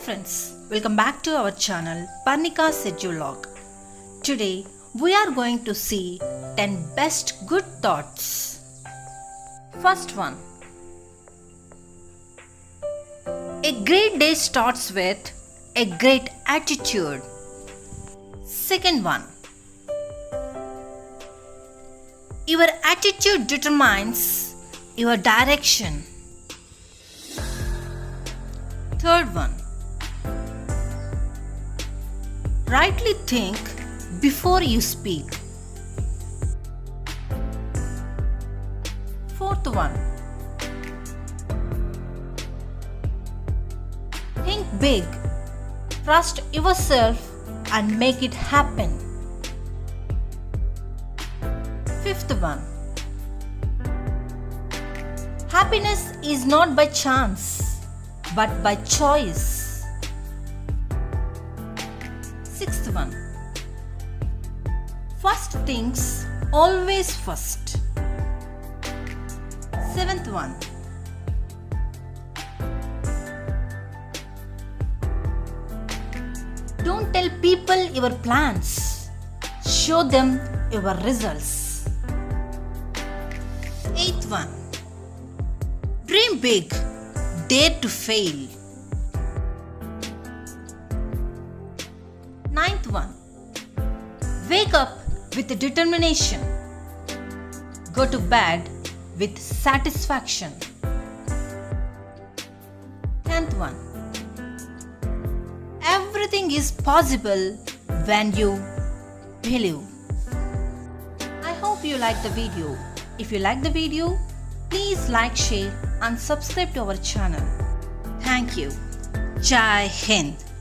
friends, welcome back to our channel Parnika's Schedulog. Today we are going to see 10 best good thoughts. First one. A great day starts with a great attitude. Second one. Your attitude determines your direction. Third one. Rightly think before you speak. Fourth one. Think big, trust yourself and make it happen. Fifth one. Happiness is not by chance but by choice. Sixth one. First things always first. Seventh one. Don't tell people your plans. Show them your results. Eighth one. Dream big. Dare to fail. Ninth one. Wake up with determination. Go to bed with satisfaction. 10th one. Everything is possible when you believe. I hope you like the video. If you like the video, please like, share and subscribe to our channel. Thank you. Jai Hind.